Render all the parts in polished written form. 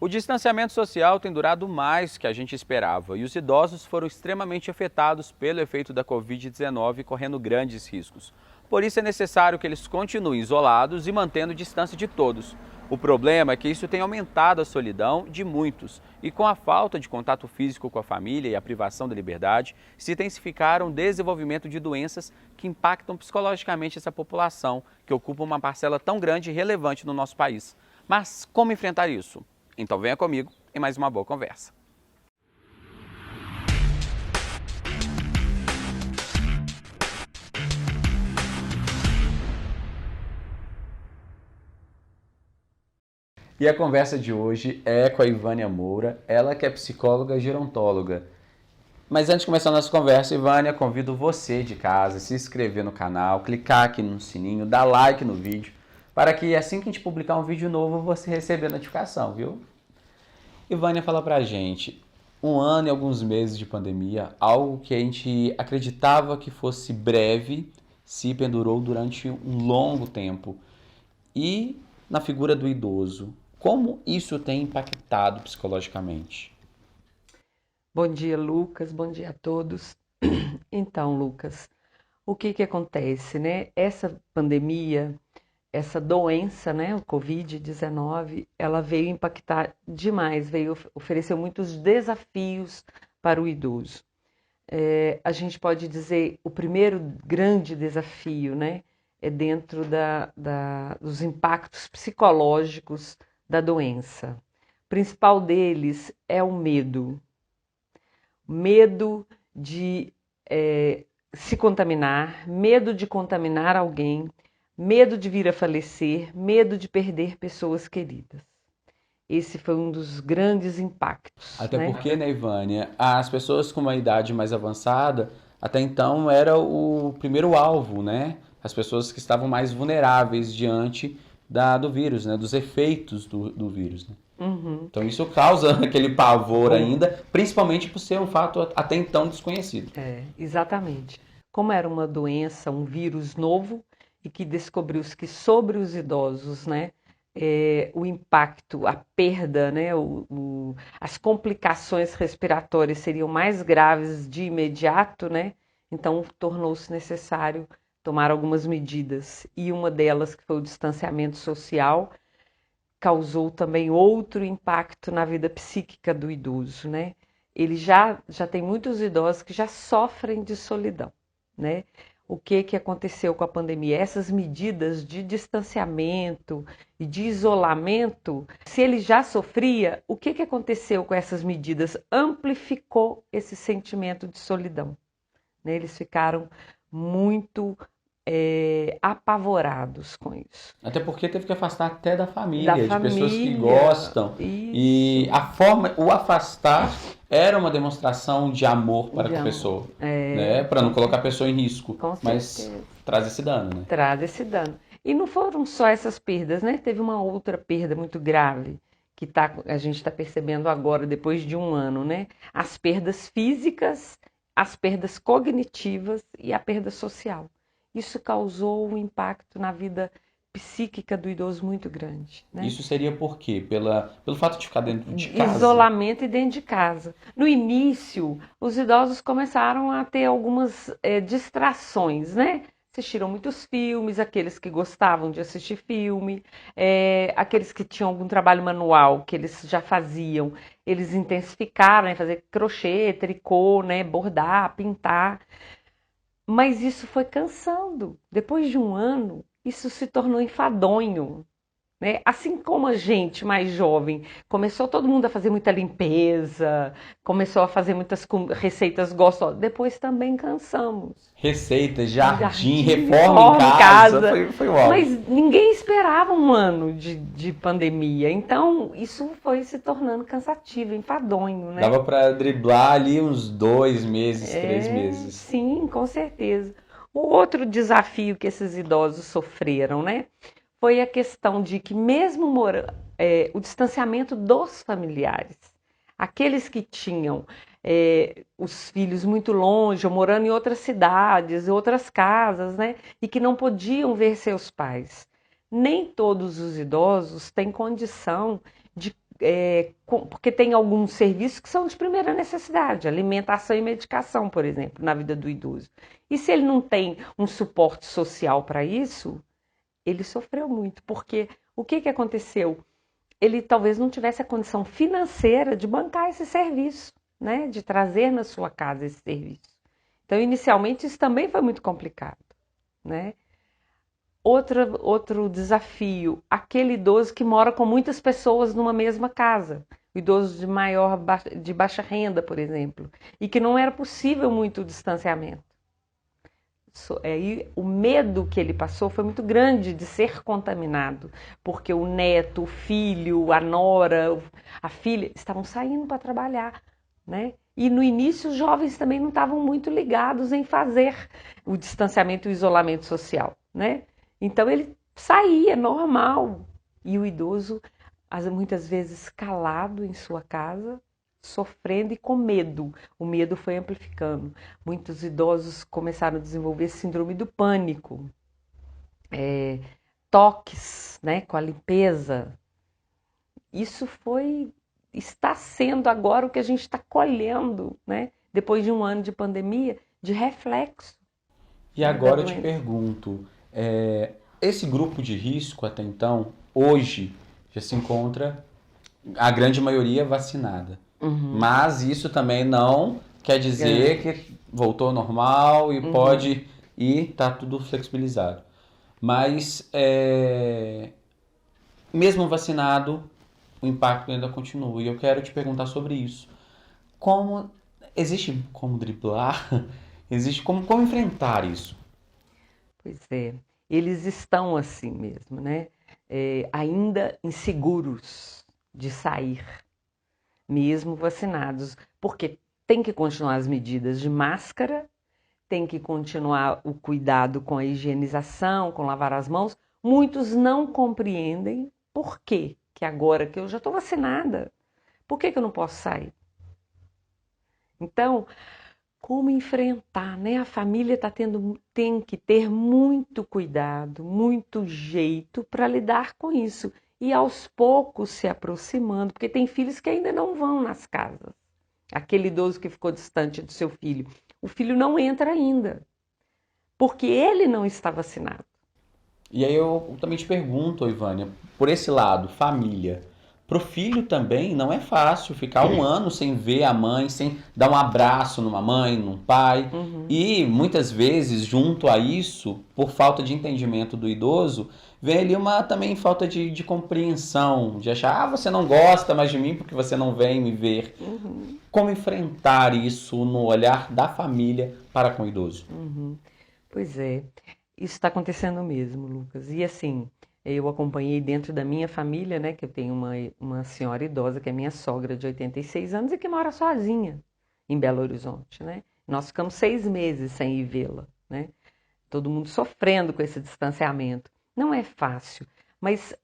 O distanciamento social tem durado mais que a gente esperava e os idosos foram extremamente afetados pelo efeito da Covid-19, correndo grandes riscos. Por isso é necessário que eles continuem isolados e mantendo distância de todos. O problema é que isso tem aumentado a solidão de muitos e com a falta de contato físico com a família e a privação da liberdade, se intensificaram o desenvolvimento de doenças que impactam psicologicamente essa população, que ocupa uma parcela tão grande e relevante no nosso país. Mas como enfrentar isso? Então venha comigo em mais uma boa conversa. E a conversa de hoje é com a Ivânia Moura, ela que é psicóloga e gerontóloga. Mas antes de começar a nossa conversa, Ivânia, convido você de casa a se inscrever no canal, clicar aqui no sininho, dar like no vídeo, para que assim que a gente publicar um vídeo novo, você receber a notificação, viu? Ivânia, fala pra gente, 1 ano e alguns meses de pandemia, algo que a gente acreditava que fosse breve, se pendurou durante um longo tempo. E na figura do idoso, como isso tem impactado psicologicamente? Bom dia, Lucas. Bom dia a todos. Então, Lucas, o que que acontece, né? Essa pandemia, essa doença, né, o Covid-19, ela veio impactar demais, veio oferecer muitos desafios para o idoso. A gente pode dizer, o primeiro grande desafio, né, é dentro dos impactos psicológicos da doença. O principal deles é o medo. Medo de se contaminar, medo de contaminar alguém, medo de vir a falecer, medo de perder pessoas queridas. Esse foi um dos grandes impactos, Até né? porque, né, Ivânia, as pessoas com uma idade mais avançada, até então era o primeiro alvo, né? As pessoas que estavam mais vulneráveis diante do vírus, né? Dos efeitos do vírus, né? Uhum. Então isso causa aquele pavor Bom, ainda, principalmente por ser um fato até então desconhecido. exatamente. Como era uma doença, um vírus novo, e que descobriu-se que sobre os idosos, né, o impacto, a perda, né, as complicações respiratórias seriam mais graves de imediato, né? Então tornou-se necessário tomar algumas medidas. E uma delas, que foi o distanciamento social, causou também outro impacto na vida psíquica do idoso, né? Ele já tem muitos idosos que já sofrem de solidão, né? O que aconteceu com a pandemia? Essas medidas de distanciamento e de isolamento, se ele já sofria, o que aconteceu com essas medidas? Amplificou esse sentimento de solidão, né? Eles ficaram muito apavorados com isso. Até porque teve que afastar até da Da família, de pessoas que família, gostam. E isso. a forma, o afastar era uma demonstração de amor para De com a amor. pessoa, né? Para não colocar a pessoa em risco, Com mas certeza. traz esse dano, né? Traz esse dano. E não foram só essas perdas, né? Teve uma outra perda muito grave que a gente está percebendo agora, depois de 1 ano, né? As perdas físicas, as perdas cognitivas e a perda social. Isso causou um impacto na vida psíquica do idoso muito grande, né? Isso seria por quê? Pelo fato de ficar dentro de casa. Isolamento e dentro de casa. No início, os idosos começaram a ter algumas distrações, né? Assistiram muitos filmes, aqueles que gostavam de assistir filme, aqueles que tinham algum trabalho manual que eles já faziam, eles intensificaram, né? Fazer crochê, tricô, né? Bordar, pintar. Mas isso foi cansando. Depois de 1 ano, isso se tornou enfadonho, né? Assim como a gente mais jovem começou todo mundo a fazer muita limpeza, começou a fazer muitas receitas gostosas, depois também cansamos. Receita, jardim, Jardim, reforma em reforma em casa, casa, foi o auge. mas ninguém esperava 1 ano de pandemia, então isso foi se tornando cansativo, enfadonho, né? Dava para driblar ali uns 2 meses, 3 meses. Sim, com certeza. O outro desafio que esses idosos sofreram, né? Foi a questão de que mesmo o distanciamento dos familiares, aqueles que tinham os filhos muito longe, ou morando em outras cidades, outras casas, né, e que não podiam ver seus pais. Nem todos os idosos têm condição de porque tem alguns serviços que são de primeira necessidade, alimentação e medicação, por exemplo, na vida do idoso. E se ele não tem um suporte social para isso, ele sofreu muito, porque o que aconteceu? Ele talvez não tivesse a condição financeira de bancar esse serviço, né? De trazer na sua casa esse serviço. Então, inicialmente, isso também foi muito complicado, né? Outro desafio, aquele idoso que mora com muitas pessoas numa mesma casa, o idoso de baixa renda, por exemplo, e que não era possível muito o distanciamento. Aí o medo que ele passou foi muito grande de ser contaminado, porque o neto, o filho, a nora, a filha estavam saindo para trabalhar, né? E no início os jovens também não estavam muito ligados em fazer o distanciamento e o isolamento social, né? Então ele saía normal e o idoso muitas vezes calado em sua casa, sofrendo e com medo. O medo foi amplificando. Muitos idosos começaram a desenvolver síndrome do pânico, toques, né, com a limpeza. Isso está sendo agora o que a gente está colhendo, né, depois de um ano de pandemia, de reflexo, E né, da agora eu te doença. pergunto, esse grupo de risco até então, hoje, já se encontra a grande maioria vacinada. Uhum, Mas isso também não quer é, dizer que voltou ao normal e uhum, pode ir, tá tudo flexibilizado. Mas mesmo vacinado, o impacto ainda continua. E eu quero te perguntar sobre isso. Como existe como driblar? Existe como enfrentar isso? pois é. Eles estão assim mesmo, né? Ainda inseguros de sair, mesmo vacinados, porque tem que continuar as medidas de máscara, tem que continuar o cuidado com a higienização, com lavar as mãos. Muitos não compreendem por quê que agora que eu já estou vacinada, por que eu não posso sair? Então, como enfrentar, né? A família tem que ter muito cuidado, muito jeito para lidar com isso. E aos poucos se aproximando, porque tem filhos que ainda não vão nas casas. Aquele idoso que ficou distante do seu filho. O filho não entra ainda, porque ele não está vacinado. E aí eu também te pergunto, Ivânia, por esse lado, família. Pro filho também não é fácil ficar um ano sem ver a mãe, sem dar um abraço numa mãe, num pai. Uhum, E muitas vezes, junto a isso, por falta de entendimento do idoso, vem ali uma também falta de compreensão, de achar, você não gosta mais de mim porque você não vem me ver. uhum, Como enfrentar isso no olhar da família para com o idoso? uhum. Pois é, isso está acontecendo mesmo, Lucas. E assim, eu acompanhei dentro da minha família, né, que eu tenho uma senhora idosa, que é minha sogra de 86 anos e que mora sozinha em Belo Horizonte, né? Nós ficamos 6 meses sem ir vê-la, né? Todo mundo sofrendo com esse distanciamento. Não é fácil, mas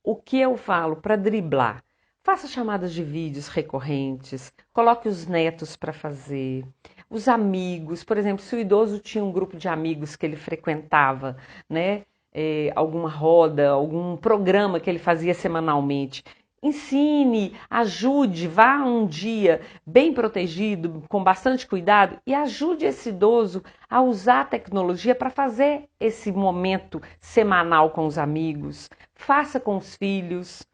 o que eu falo para driblar? Faça chamadas de vídeos recorrentes, coloque os netos para fazer, os amigos, por exemplo, se o idoso tinha um grupo de amigos que ele frequentava, né? Alguma roda, algum programa que ele fazia semanalmente. Ensine, ajude, vá um dia bem protegido, com bastante cuidado, e ajude esse idoso a usar a tecnologia para fazer esse momento semanal com os amigos. Faça com os filhos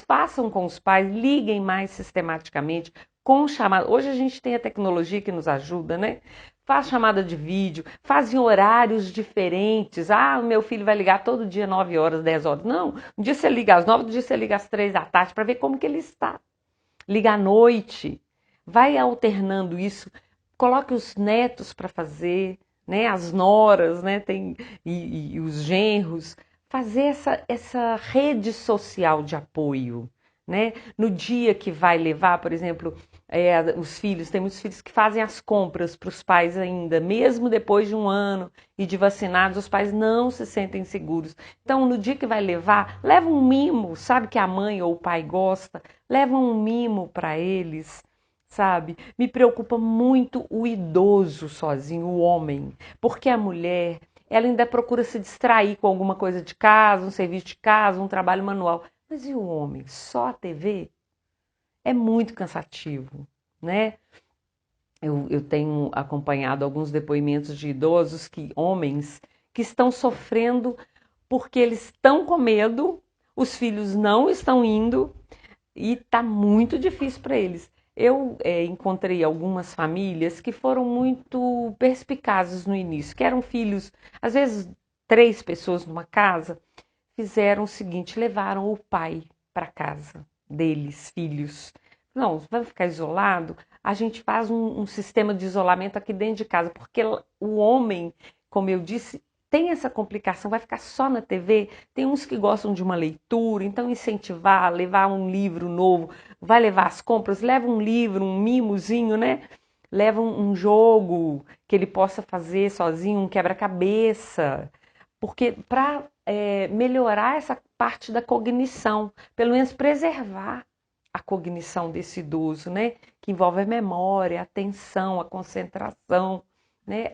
façam com os pais, liguem mais sistematicamente com chamada. Hoje a gente tem a tecnologia que nos ajuda, né? Faz chamada de vídeo, faz em horários diferentes. Ah, o meu filho vai ligar todo dia 9 horas, 10 horas. Não, um dia você liga às 9, outro dia você liga às 3 da tarde para ver como que ele está. Liga à noite. Vai alternando isso. Coloque os netos para fazer, né? As noras, né? E os genros. Fazer essa rede social de apoio, né? No dia que vai levar, por exemplo, os filhos, tem muitos filhos que fazem as compras para os pais ainda, mesmo depois de um ano e de vacinados, os pais não se sentem seguros. Então, no dia que vai levar, leva um mimo, sabe que a mãe ou o pai gosta, leva um mimo para eles, sabe? Me preocupa muito o idoso sozinho, o homem, porque a mulher, ela ainda procura se distrair com alguma coisa de casa, um serviço de casa, um trabalho manual. Mas e o homem? Só a TV? É muito cansativo, né? Eu tenho acompanhado alguns depoimentos de idosos, homens, que estão sofrendo porque eles estão com medo, os filhos não estão indo e está muito difícil para eles. Eu encontrei algumas famílias que foram muito perspicazes no início, que eram filhos, às vezes 3 pessoas numa casa, fizeram o seguinte: levaram o pai para casa deles, filhos. Não, vai ficar isolado? A gente faz um sistema de isolamento aqui dentro de casa, porque o homem, como eu disse, tem essa complicação, vai ficar só na TV. Tem uns que gostam de uma leitura, então incentivar, levar um livro novo, vai levar as compras, leva um livro, um mimozinho, né? Leva um jogo que ele possa fazer sozinho, um quebra-cabeça. Porque para melhorar essa parte da cognição, pelo menos preservar a cognição desse idoso, né? Que envolve a memória, a atenção, a concentração, né?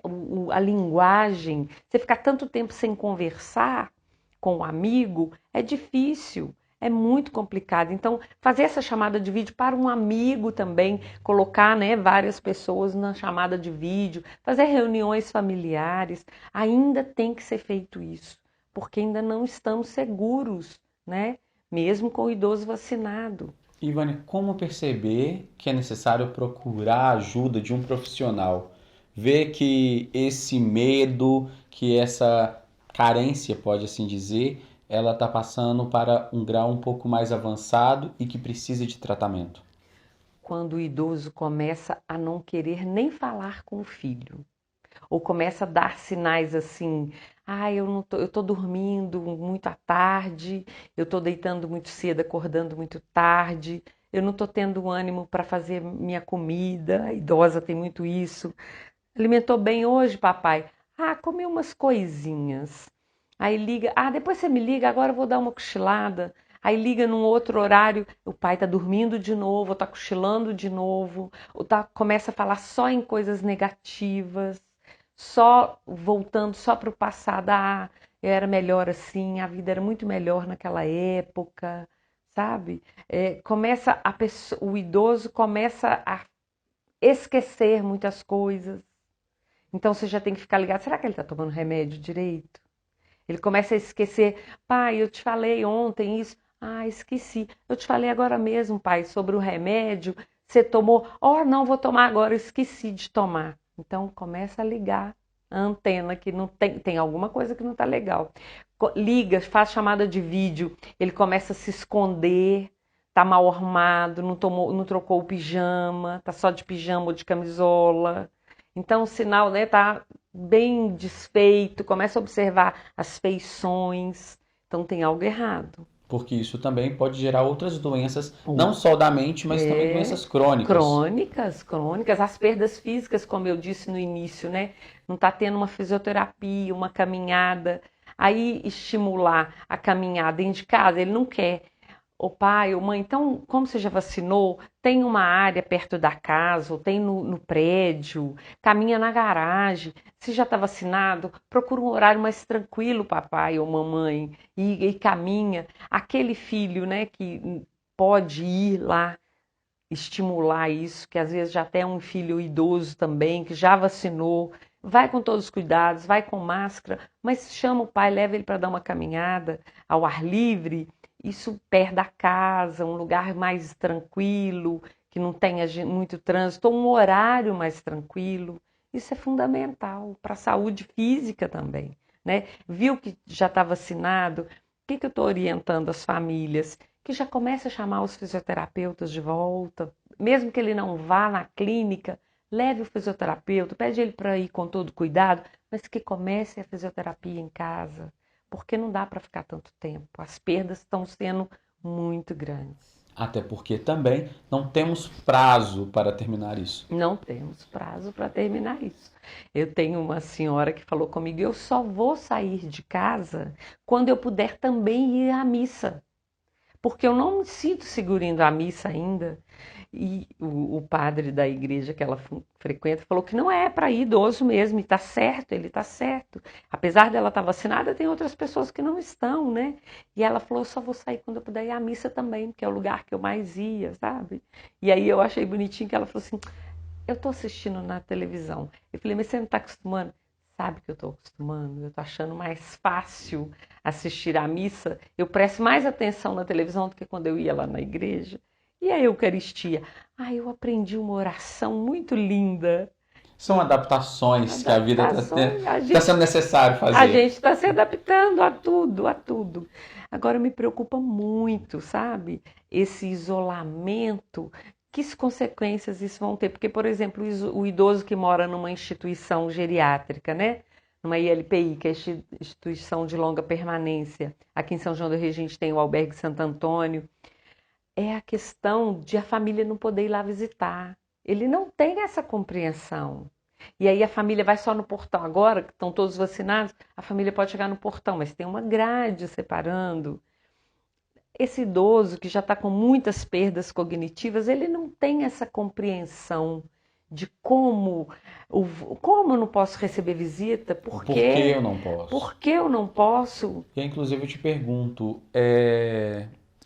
A linguagem. Você ficar tanto tempo sem conversar com o amigo é difícil, é muito complicado. Então, fazer essa chamada de vídeo para um amigo também, colocar, né, várias pessoas na chamada de vídeo, fazer reuniões familiares, ainda tem que ser feito isso, porque ainda não estamos seguros, né? Mesmo com o idoso vacinado. Ivane, como perceber que é necessário procurar a ajuda de um profissional? Ver que esse medo, que essa carência, pode assim dizer, ela está passando para um grau um pouco mais avançado e que precisa de tratamento. Quando o idoso começa a não querer nem falar com o filho, ou começa a dar sinais assim: ah, eu não tô, eu tô dormindo muito à tarde, eu tô deitando muito cedo, acordando muito tarde, eu não tô tendo ânimo para fazer minha comida. A idosa tem muito isso. Alimentou bem hoje, papai? Ah, comi umas coisinhas. Aí liga, ah, depois você me liga, agora eu vou dar uma cochilada. Aí liga num outro horário, o pai tá dormindo de novo, ou tá cochilando de novo, ou começa a falar só em coisas negativas, só voltando só para o passado. Ah, eu era melhor assim, a vida era muito melhor naquela época, sabe? Começa o idoso começa a esquecer muitas coisas. Então você já tem que ficar ligado. Será que ele está tomando remédio direito? Ele começa a esquecer. Pai, eu te falei ontem isso. Ah, esqueci. Eu te falei agora mesmo, pai, sobre o remédio. Você tomou? Oh, não, vou tomar agora. Eu esqueci de tomar. Então começa a ligar a antena que não tem alguma coisa que não está legal. Liga, faz chamada de vídeo. Ele começa a se esconder. Tá mal arrumado, não tomou, não trocou o pijama, tá só de pijama ou de camisola. Então o sinal, né, tá bem desfeito, começa a observar as feições, então tem algo errado. Porque isso também pode gerar outras doenças, não Ou só da mente, mas também é doenças crônicas. crônicas, as perdas físicas, como eu disse no início, né? Não está tendo uma fisioterapia, uma caminhada, aí estimular a caminhada dentro de casa, ele não quer. Ô pai, ô mãe, então, como você já vacinou, tem uma área perto da casa, ou tem no prédio, caminha na garagem. Se já está vacinado, procura um horário mais tranquilo, papai ou mamãe, e caminha. Aquele filho, né, que pode ir lá estimular isso, que às vezes já tem um filho idoso também, que já vacinou, vai com todos os cuidados, vai com máscara, mas chama o pai, leva ele para dar uma caminhada ao ar livre, isso perto da casa, um lugar mais tranquilo, que não tenha muito trânsito, ou um horário mais tranquilo. Isso é fundamental para a saúde física também, né? Viu que já está vacinado? O que eu estou orientando as famílias? Que já comece a chamar os fisioterapeutas de volta, mesmo que ele não vá na clínica, leve o fisioterapeuta, pede ele para ir com todo cuidado, mas que comece a fisioterapia em casa, porque não dá para ficar tanto tempo. As perdas estão sendo muito grandes. Até porque também não temos prazo para terminar isso. Não temos prazo para terminar isso. Eu tenho uma senhora que falou comigo: eu só vou sair de casa quando eu puder também ir à missa. porque eu não me sinto segura indo à missa ainda. E o padre da igreja que ela frequenta falou que não é para idoso mesmo, e tá certo, ele tá certo. Apesar dela estar vacinada, tem outras pessoas que não estão, né? E ela falou, eu só vou sair quando eu puder ir à missa também, porque é o lugar que eu mais ia, sabe? E aí eu achei bonitinho que ela falou assim, eu tô assistindo na televisão. Eu falei, mas você não tá acostumando? Sabe que eu tô acostumando, eu tô achando mais fácil assistir à missa. Eu presto mais atenção na televisão do que quando eu ia lá na igreja. E a Eucaristia? Ah, eu aprendi uma oração muito linda. São adaptações que a vida Adaptações, está sendo necessário a fazer. gente está se adaptando a tudo, a tudo. Agora me preocupa muito, sabe? Esse isolamento, que consequências isso vão ter? Porque, por exemplo, o idoso que mora numa instituição geriátrica, né? Numa ILPI, que é a Instituição de Longa Permanência. Aqui em São João do Rei a gente tem o Albergue Santo Antônio. É a questão de a família não poder ir lá visitar. Ele não tem essa compreensão. E aí a família vai só no portão. Agora que estão todos vacinados, a família pode chegar no portão, mas tem uma grade separando. Esse idoso que já está com muitas perdas cognitivas, ele não tem essa compreensão de como eu não posso receber visita, O porquê eu não por posso. que eu não posso. E aí, inclusive, eu te pergunto,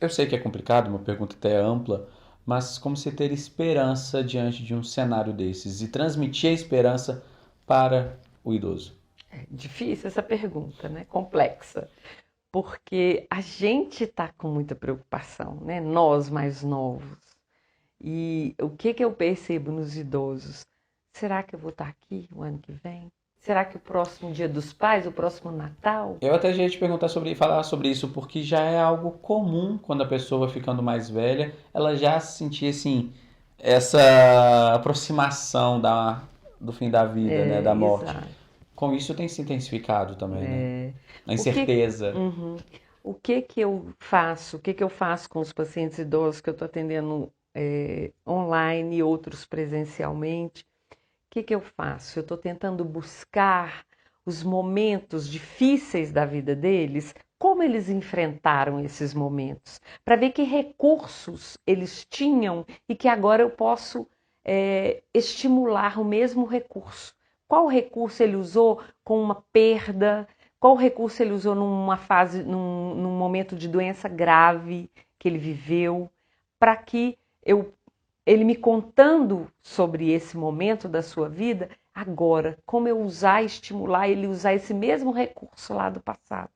eu sei que é complicado, uma pergunta até ampla, mas como você ter esperança diante de um cenário desses e transmitir a esperança para o idoso? É difícil essa pergunta, né? Complexa. Porque a gente está com muita preocupação, né? Nós mais novos. E o que que eu percebo nos idosos? Será que eu vou estar aqui o ano que vem? Será que o próximo Dia dos Pais, o próximo Natal? Eu até já ia te perguntar falar sobre isso, porque já é algo comum quando a pessoa vai ficando mais velha, ela já sentir assim, essa aproximação do fim da vida, né, da morte. Exato. Com isso tem se intensificado também, né? A O que, incerteza. uhum. O que que eu faço? O que que eu faço com os pacientes idosos que eu estou atendendo online e outros presencialmente? Que eu faço? Eu estou tentando buscar os momentos difíceis da vida deles, como eles enfrentaram esses momentos, para ver que recursos eles tinham e que agora eu posso estimular o mesmo recurso. Qual recurso ele usou com uma perda? Qual recurso ele usou numa fase, num momento de doença grave que ele viveu, para que eu ele me contando sobre esse momento da sua vida, agora, como eu usar e estimular ele usar esse mesmo recurso lá do passado.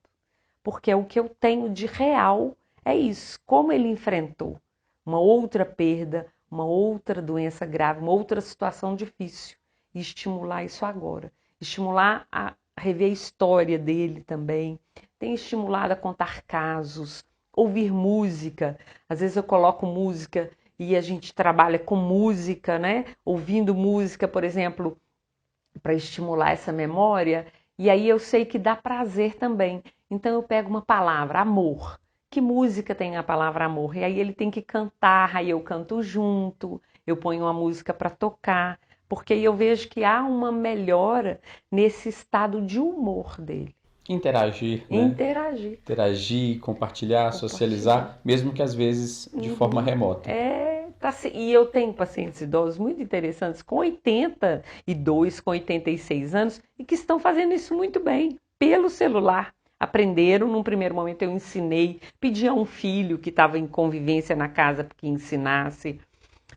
Porque é o que eu tenho de real, é isso, como ele enfrentou uma outra perda, uma outra doença grave, uma outra situação difícil. E estimular isso agora. Estimular a rever a história dele também. Tem estimulado a contar casos, ouvir música. Às vezes eu coloco música e a gente trabalha com música, né? Ouvindo música, por exemplo, para estimular essa memória, e aí eu sei que dá prazer também. Então eu pego uma palavra, amor. Que música tem a palavra amor? E aí ele tem que cantar, aí eu canto junto, eu ponho uma música para tocar, porque eu vejo que há uma melhora nesse estado de humor dele. Interagir, né? Interagir, Interagir, compartilhar, compartilhar. socializar, mesmo que às vezes de forma remota. E eu tenho pacientes idosos muito interessantes, com 82, com 86 anos, e que estão fazendo isso muito bem, pelo celular. Aprenderam, num primeiro momento eu ensinei, pedi a um filho que estava em convivência na casa que ensinasse,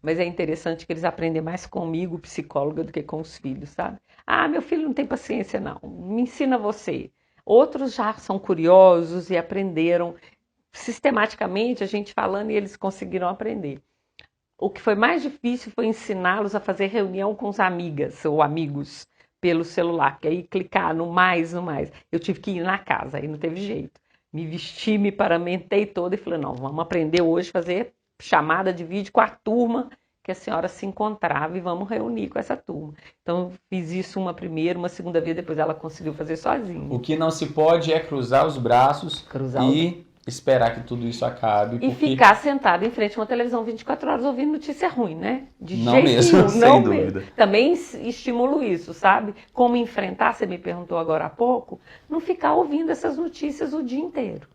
mas é interessante que eles aprendem mais comigo, psicóloga, do que com os filhos, sabe? Ah, meu filho não tem paciência, não, me ensina você. Outros já são curiosos e aprenderam sistematicamente, a gente falando, e eles conseguiram aprender. O que foi mais difícil foi ensiná-los a fazer reunião com as amigas ou amigos pelo celular, que aí clicar no mais, no mais. Eu tive que ir na casa, aí não teve jeito. Me vesti, me paramentei toda e falei, não, vamos aprender hoje a fazer chamada de vídeo com a turma que a senhora se encontrava e vamos reunir com essa turma. Então, fiz isso uma primeira, uma segunda vez, depois ela conseguiu fazer sozinha. O que não se pode é cruzar os braços Cruzar os e esperar que tudo isso acabe, E porque ficar sentado em frente a uma televisão 24 horas ouvindo notícia ruim, né? De não jeito mesmo, nenhum, sem não dúvida. mesmo. Também estimulo isso, sabe? Como enfrentar, você me perguntou agora há pouco, não ficar ouvindo essas notícias o dia inteiro.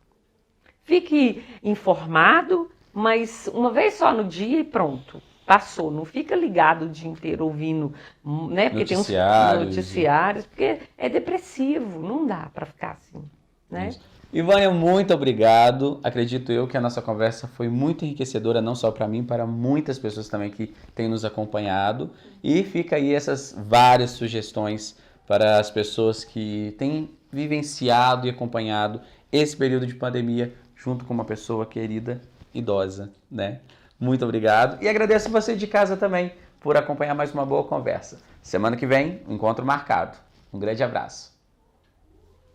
Fique informado, mas uma vez só no dia e pronto. Passou, não fica ligado o dia inteiro ouvindo, né? Porque tem uns Noticiários. noticiários, porque é depressivo, não dá para ficar assim, né? Isso. Ivânia, muito obrigado. Acredito eu que a nossa conversa foi muito enriquecedora, não só para mim, para muitas pessoas também que têm nos acompanhado. E fica aí essas várias sugestões para as pessoas que têm vivenciado e acompanhado esse período de pandemia junto com uma pessoa querida, idosa, né? Muito obrigado. E agradeço você de casa também por acompanhar mais uma boa conversa. Semana que vem, encontro marcado. Um grande abraço.